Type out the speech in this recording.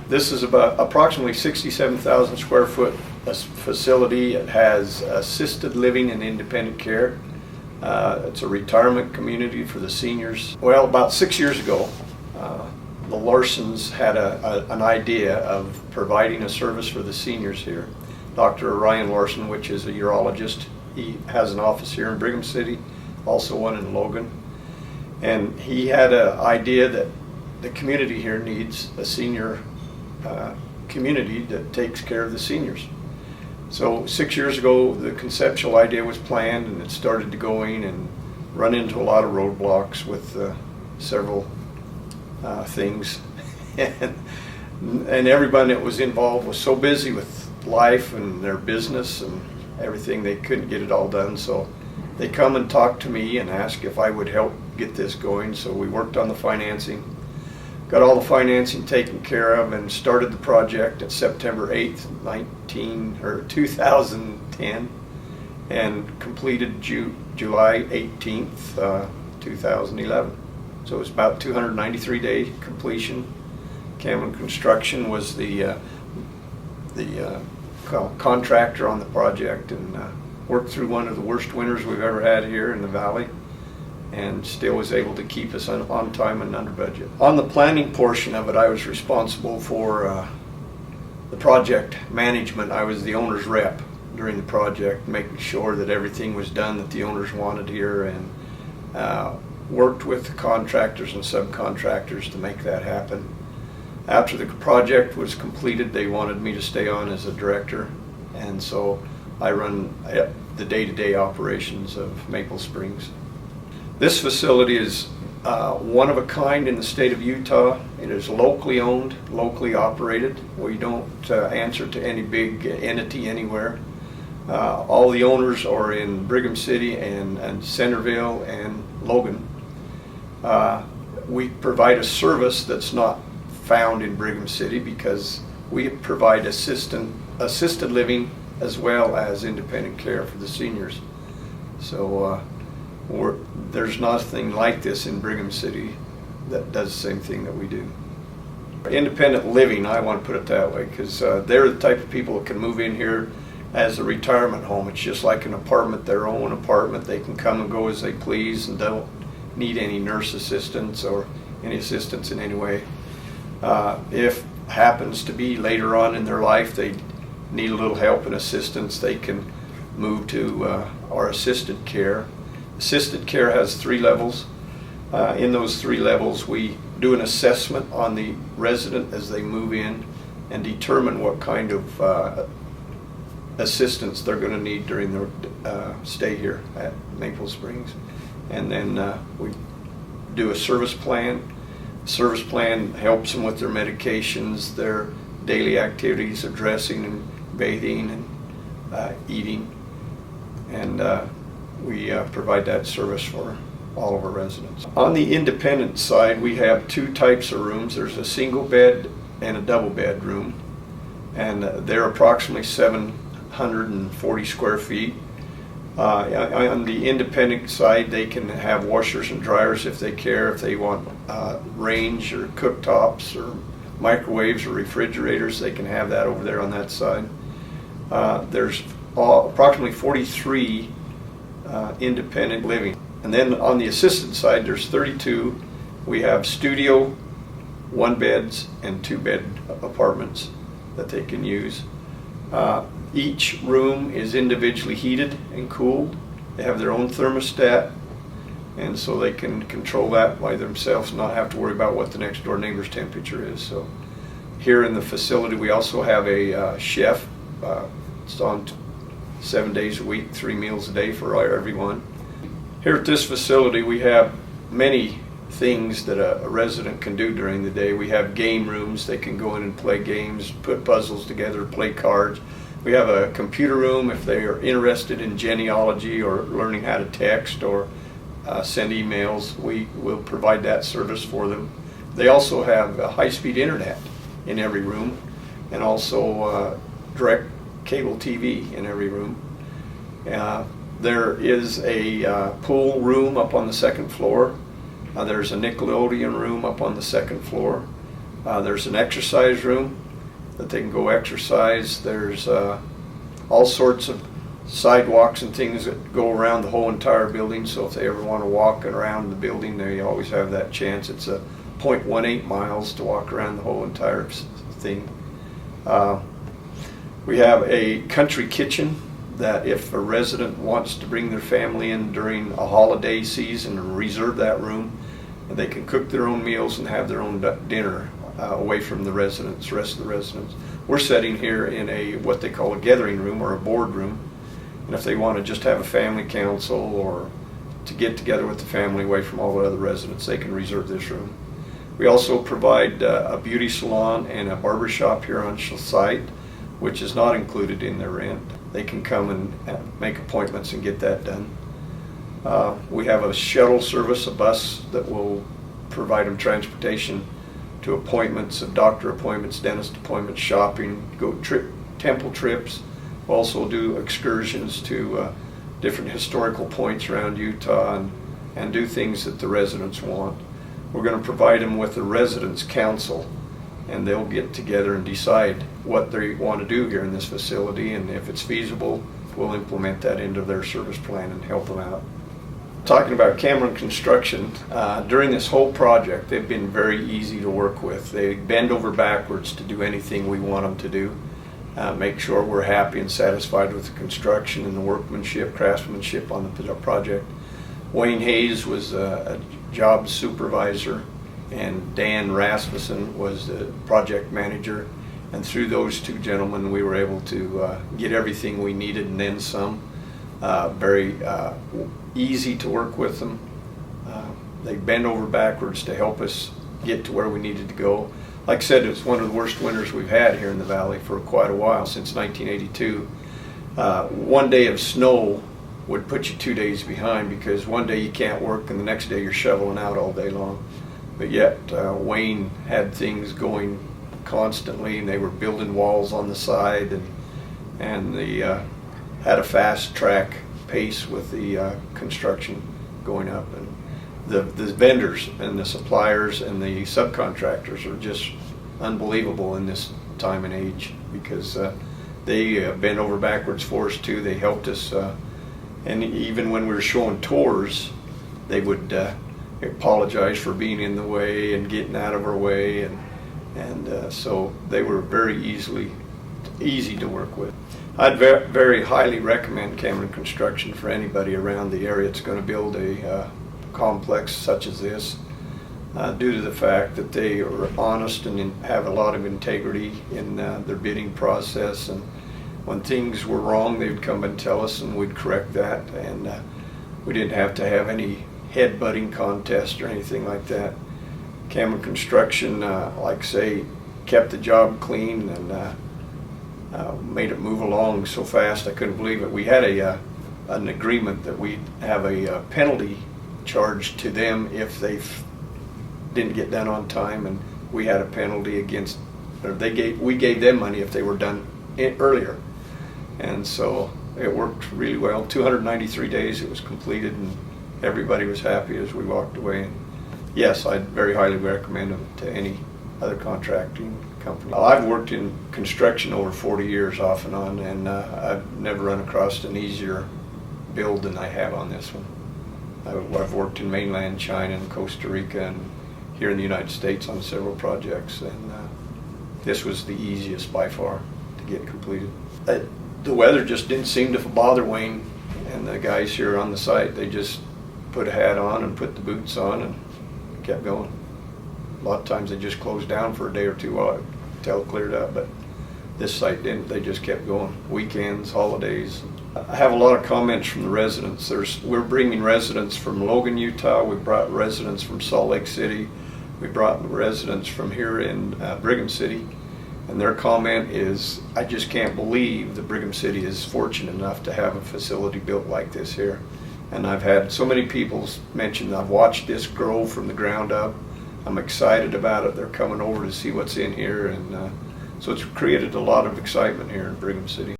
This is about approximately 67,000 square foot facility. It has assisted living and independent care. It's a retirement community for the seniors. Well, about 6 years ago, the Larsons had an idea of providing a service for the seniors here. Dr. Ryan Larson, which is a urologist, he has an office here in Brigham City, also one in Logan. And he had an idea that the community here needs a senior community that takes care of the seniors. So 6 years ago, the conceptual idea was planned, and it started to going and run into a lot of roadblocks with several things. And everybody that was involved was so busy with life and their business and everything, they couldn't get it all done. So they come and talk to me and ask if I would help get this going. So we worked on the financing, got all the financing taken care of, and started the project at September 8th, 2010, and completed July 18th, 2011. So it was about 293-day completion. Cameron Construction was the contractor on the project, and worked through one of the worst winters we've ever had here in the valley, and still was able to keep us on time and under budget. On the planning portion of it, I was responsible for the project management. I was the owner's rep during the project, making sure that everything was done that the owners wanted here, and worked with the contractors and subcontractors to make that happen. After the project was completed, they wanted me to stay on as a director, and so I run the day-to-day operations of Maple Springs. This facility is one of a kind in the state of Utah. It is locally owned, locally operated. We don't answer to any big entity anywhere. All the owners are in Brigham City and Centerville and Logan. We provide a service that's not found in Brigham City because we provide assisted living as well as independent care for the seniors. So there's nothing like this in Brigham City that does the same thing that we do. Independent living, I want to put it that way, because they're the type of people that can move in here as a retirement home. It's just like an apartment, their own apartment. They can come and go as they please and don't need any nurse assistance or any assistance in any way. If happens to be later on in their life they need a little help and assistance, they can move to our assisted care. Assisted care has 3 levels. In those 3 levels, we do an assessment on the resident as they move in and determine what kind of assistance they're going to need during their stay here at Maple Springs. And then we do a service plan. The service plan helps them with their medications, their daily activities of dressing and bathing and eating. And we provide that service for all of our residents. On the independent side, we have 2 types of rooms. There's a single bed and a double bed room, and they're approximately 740 square feet. On the independent side, they can have washers and dryers if they care, if they want range or cooktops or microwaves or refrigerators, they can have that over there on that side. There's approximately 43 independent living. And then on the assisted side, there's 32. We have studio, 1 beds, and 2 bed apartments that they can use. Each room is individually heated and cooled. They have their own thermostat, and so they can control that by themselves and not have to worry about what the next door neighbor's temperature is. So here in the facility, we also have a chef. It's on 7 days a week, 3 meals a day for everyone. Here at this facility, we have many things that a resident can do during the day. We have game rooms. They can go in and play games, put puzzles together, play cards. We have a computer room if they are interested in genealogy or learning how to text or send emails. We will provide that service for them. They also have high-speed internet in every room, and also direct cable TV in every room. There is a pool room up on the 2nd floor. There's a Nickelodeon room up on the 2nd floor. There's an exercise room that they can go exercise. There's all sorts of sidewalks and things that go around the whole entire building, so if they ever want to walk around the building, they always have that chance. It's a 0.18 miles to walk around the whole entire thing. We have a country kitchen that if a resident wants to bring their family in during a holiday season and reserve that room, they can cook their own meals and have their own dinner away from the rest of the residents. We're sitting here in what they call a gathering room or a board room, and if they want to just have a family council or to get together with the family away from all the other residents, they can reserve this room. We also provide a beauty salon and a barber shop here on site, which is not included in their rent. They can come and make appointments and get that done. We have a shuttle service, a bus that will provide them transportation to appointments, doctor appointments, dentist appointments, shopping, temple trips. We'll also do excursions to different historical points around Utah and do things that the residents want. We're going to provide them with a residents council, and they'll get together and decide what they want to do here in this facility, and if it's feasible, we'll implement that into their service plan and help them out. Talking about Cameron Construction, during this whole project, they've been very easy to work with. They bend over backwards to do anything we want them to do. Make sure we're happy and satisfied with the construction and the workmanship, craftsmanship on the project. Wayne Hayes was a job supervisor, and Dan Rasmussen was the project manager, and through those two gentlemen we were able to get everything we needed and then some. Very easy to work with them. They bend over backwards to help us get to where we needed to go. Like I said, it's one of the worst winters we've had here in the valley for quite a while, since 1982. One day of snow would put you 2 days behind, because one day you can't work and the next day you're shoveling out all day long. But yet Wayne had things going constantly, and they were building walls on the side, and they had a fast track pace with the construction going up. And the vendors and the suppliers and the subcontractors are just unbelievable in this time and age, because they bent over backwards for us too. They helped us, and even when we were showing tours, they would apologize for being in the way and getting out of our way, and so they were very easy to work with. I'd very highly recommend Cameron Construction for anybody around the area that's going to build a complex such as this, due to the fact that they are honest and have a lot of integrity in their bidding process, and when things were wrong they would come and tell us and we'd correct that, and we didn't have to have any head-butting contest or anything like that. Cameron Construction, like I say, kept the job clean and made it move along so fast I couldn't believe it. We had an agreement that we'd have a penalty charged to them if they didn't get done on time, and we had a penalty against, or we gave them money if they were done earlier. And so it worked really well. 293 days it was completed, and everybody was happy as we walked away. And yes, I'd very highly recommend them to any other contracting company. I've worked in construction over 40 years off and on, and I've never run across an easier build than I have on this one. I've worked in mainland China and Costa Rica and here in the United States on several projects, and this was the easiest by far to get completed. The weather just didn't seem to bother Wayne and the guys here on the site. They just put a hat on and put the boots on and kept going. A lot of times they just closed down for a day or two until it cleared up, but this site didn't. They just kept going. Weekends, holidays. I have a lot of comments from the residents. We're bringing residents from Logan, Utah. We brought residents from Salt Lake City. We brought residents from here in Brigham City. And their comment is, I just can't believe that Brigham City is fortunate enough to have a facility built like this here. And I've had so many people mention, I've watched this grow from the ground up. I'm excited about it. They're coming over to see what's in here, and so it's created a lot of excitement here in Brigham City.